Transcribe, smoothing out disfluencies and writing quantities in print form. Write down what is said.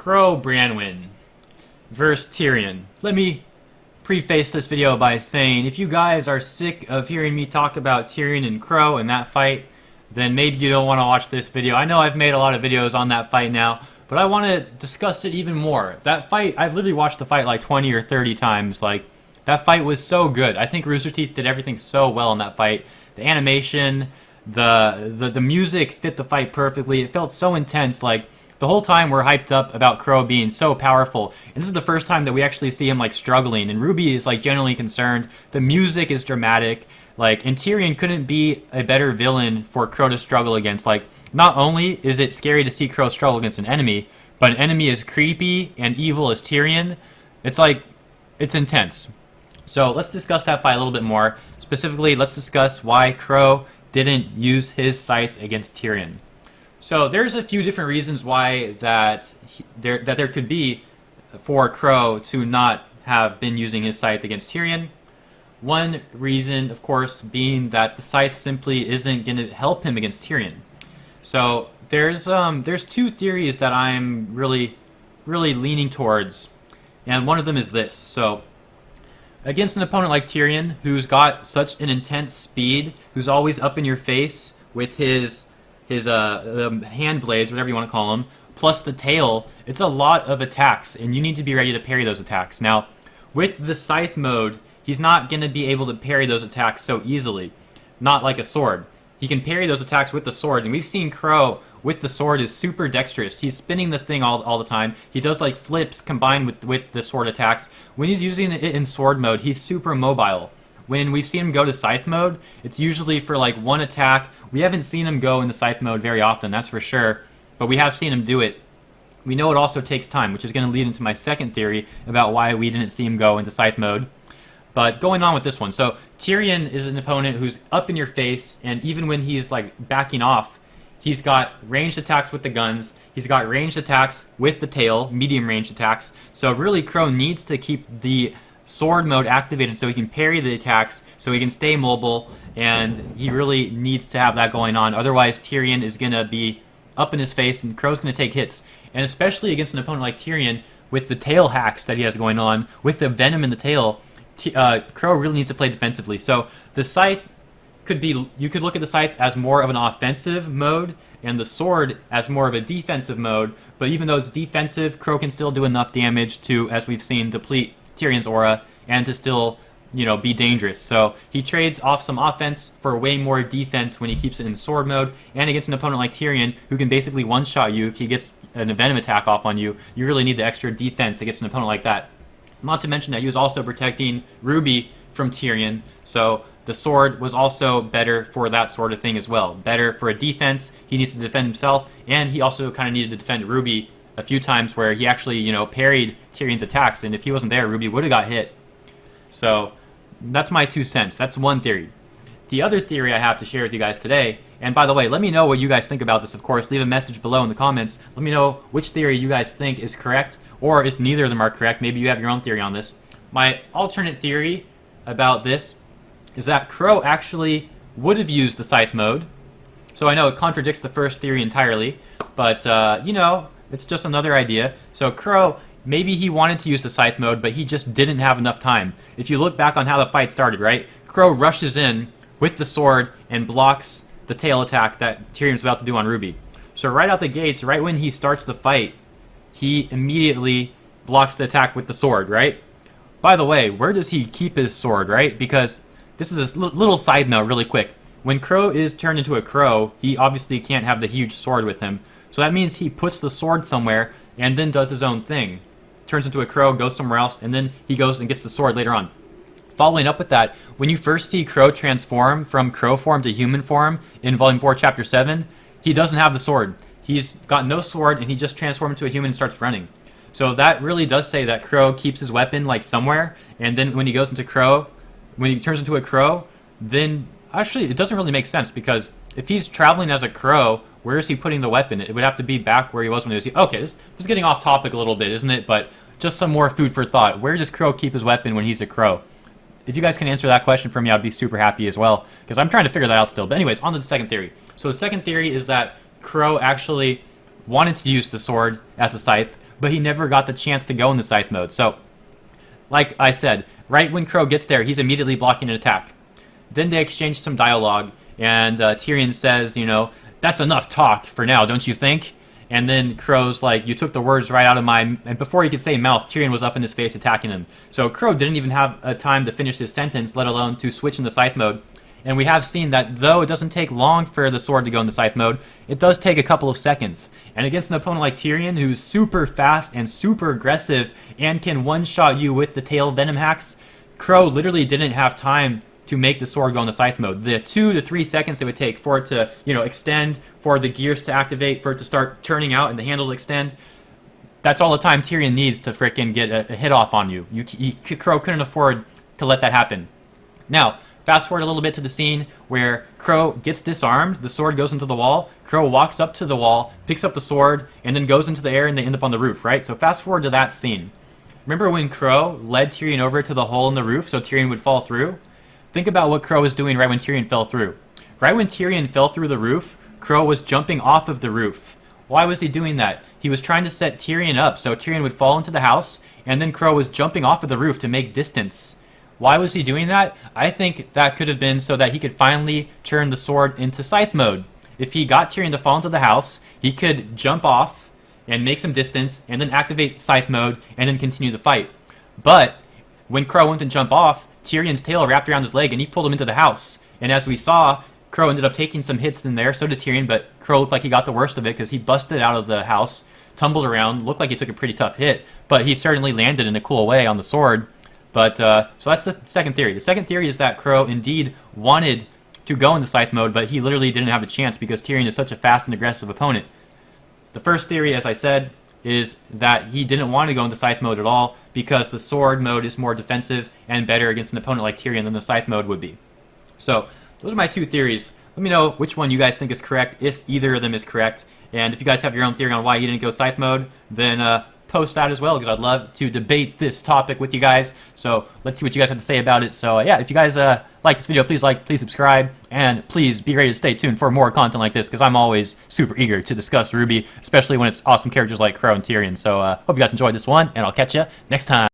Qrow Branwen versus Tyrian. Let me preface this video by saying if you guys are sick of hearing me talk about Tyrian and Qrow and that fight, then maybe you don't want to watch this video. I know I've made a lot of videos on that fight now, but I want to discuss it even more. That fight, I've literally watched the fight like 20 or 30 times. Like, that fight was so good. I think Rooster Teeth did everything so well in that fight. The animation, the music fit the fight perfectly. It felt so intense. Like, the whole time we're hyped up about Qrow being so powerful, and this is the first time that we actually see him like struggling, and RWBY is like generally concerned. The music is dramatic, like, and Tyrian couldn't be a better villain for Qrow to struggle against. Like, not only is it scary to see Qrow struggle against an enemy, but an enemy as creepy and evil as Tyrian, it's like, it's intense. So let's discuss that fight a little bit more. Specifically, let's discuss why Qrow didn't use his Scythe against Tyrian. So there's a few different reasons why that there could be for Qrow to not have been using his Scythe against Tyrian. One reason, of course, being that the Scythe simply isn't going to help him against Tyrian. So there's two theories that I'm really leaning towards, and one of them is this. So against an opponent like Tyrian, who's got such an intense speed, who's always up in your face with his hand blades, whatever you want to call them, plus the tail, it's a lot of attacks, and you need to be ready to parry those attacks. Now, with the Scythe mode, he's not going to be able to parry those attacks so easily. Not like a sword. He can parry those attacks with the sword, and we've seen Qrow with the sword is super dexterous. He's spinning the thing all the time. He does like flips combined with the sword attacks. When he's using it in sword mode, he's super mobile. When we've seen him go to Scythe mode, it's usually for like one attack. We haven't seen him go into Scythe mode very often, that's for sure, but we have seen him do it. We know it also takes time, which is going to lead into my second theory about why we didn't see him go into Scythe mode. But going on with this one, so Tyrian is an opponent who's up in your face, and even when he's like backing off, he's got ranged attacks with the guns, he's got ranged attacks with the tail, medium ranged attacks, so really Qrow needs to keep the sword mode activated so he can parry the attacks, so he can stay mobile, and he really needs to have that going on. Otherwise, Tyrian is going to be up in his face, and Qrow's going to take hits. And especially against an opponent like Tyrian, with the tail hacks that he has going on, with the venom in the tail, Qrow really needs to play defensively. So the Scythe could be, you could look at the Scythe as more of an offensive mode, and the sword as more of a defensive mode, but even though it's defensive, Qrow can still do enough damage to, as we've seen, deplete Tyrion's aura, and to still, be dangerous. So he trades off some offense for way more defense when he keeps it in sword mode, and against an opponent like Tyrian, who can basically one-shot you if he gets an venom attack off on you, you really need the extra defense against an opponent like that. Not to mention that he was also protecting RWBY from Tyrian, so the sword was also better for that sort of thing as well. Better for a defense, he needs to defend himself, and he also kind of needed to defend RWBY a few times where he actually, parried Tyrion's attacks, and if he wasn't there, RWBY would have got hit. So that's my 2 cents. That's one theory. The other theory I have to share with you guys today, and by the way, let me know what you guys think about this, of course. Leave a message below in the comments. Let me know which theory you guys think is correct, or if neither of them are correct, maybe you have your own theory on this. My alternate theory about this is that Qrow actually would have used the Scythe mode. So I know it contradicts the first theory entirely, but, it's just another idea. So Qrow, maybe he wanted to use the Scythe mode, but he just didn't have enough time. If you look back on how the fight started, right? Qrow rushes in with the sword and blocks the tail attack that Tyrion was about to do on RWBY. So right out the gates, right when he starts the fight, he immediately blocks the attack with the sword, right? By the way, where does he keep his sword, right? Because this is a little side note really quick. When Qrow is turned into a Qrow, he obviously can't have the huge sword with him. So that means he puts the sword somewhere and then does his own thing. Turns into a Qrow, goes somewhere else, and then he goes and gets the sword later on. Following up with that, when you first see Qrow transform from Qrow form to human form in Volume 4, Chapter 7, he doesn't have the sword. He's got no sword, and he just transforms into a human and starts running. So that really does say that Qrow keeps his weapon like somewhere, and then when he goes into Qrow, when he turns into a Qrow, then actually it doesn't really make sense, because if he's traveling as a Qrow, where is he putting the weapon? It would have to be back where he was when he was... Okay, this is getting off topic a little bit, isn't it? But just some more food for thought. Where does Qrow keep his weapon when he's a Qrow? If you guys can answer that question for me, I'd be super happy as well, because I'm trying to figure that out still. But anyways, on to the second theory. So the second theory is that Qrow actually wanted to use the sword as a Scythe, but he never got the chance to go in the Scythe mode. So, like I said, right when Qrow gets there, he's immediately blocking an attack. Then they exchange some dialogue, and Tyrian says, you know, that's enough talk for now, don't you think? And then Qrow's like, you took the words right out of my... And before he could say mouth, Tyrian was up in his face attacking him. So Qrow didn't even have a time to finish his sentence, let alone to switch into Scythe mode. And we have seen that though it doesn't take long for the sword to go into Scythe mode, it does take a couple of seconds. And against an opponent like Tyrian, who's super fast and super aggressive and can one-shot you with the tail venom hacks, Qrow literally didn't have time to make the sword go into Scythe mode. The 2 to 3 seconds it would take for it to, you know, extend, for the gears to activate, for it to start turning out and the handle to extend, that's all the time Tyrian needs to frickin' get a hit off on you. Qrow couldn't afford to let that happen. Now, fast forward a little bit to the scene where Qrow gets disarmed, the sword goes into the wall, Qrow walks up to the wall, picks up the sword, and then goes into the air and they end up on the roof, right? So fast forward to that scene. Remember when Qrow led Tyrian over to the hole in the roof so Tyrian would fall through? Think about what Qrow was doing right when Tyrian fell through. Right when Tyrian fell through the roof, Qrow was jumping off of the roof. Why was he doing that? He was trying to set Tyrian up so Tyrian would fall into the house, and then Qrow was jumping off of the roof to make distance. Why was he doing that? I think that could have been so that he could finally turn the sword into Scythe mode. If he got Tyrian to fall into the house, he could jump off and make some distance, and then activate Scythe mode, and then continue the fight. But when Qrow went to jump off, Tyrion's tail wrapped around his leg and he pulled him into the house. And as we saw, Qrow ended up taking some hits in there, so did Tyrian, but Qrow looked like he got the worst of it because he busted out of the house, tumbled around, looked like he took a pretty tough hit, but he certainly landed in a cool way on the sword. But, so that's the second theory. The second theory is that Qrow indeed wanted to go into Scythe mode, but he literally didn't have a chance because Tyrian is such a fast and aggressive opponent. The first theory, as I said, is that he didn't want to go into Scythe mode at all because the sword mode is more defensive and better against an opponent like Tyrian than the Scythe mode would be. So, those are my two theories. Let me know which one you guys think is correct, if either of them is correct. And if you guys have your own theory on why he didn't go Scythe mode, then post that as well, because I'd love to debate this topic with you guys. So let's see what you guys have to say about it. So yeah, if you guys like this video, please like, please subscribe, and please be ready to stay tuned for more content like this, because I'm always super eager to discuss RWBY, especially when it's awesome characters like Qrow and Tyrian. So hope you guys enjoyed this one, and I'll catch you next time.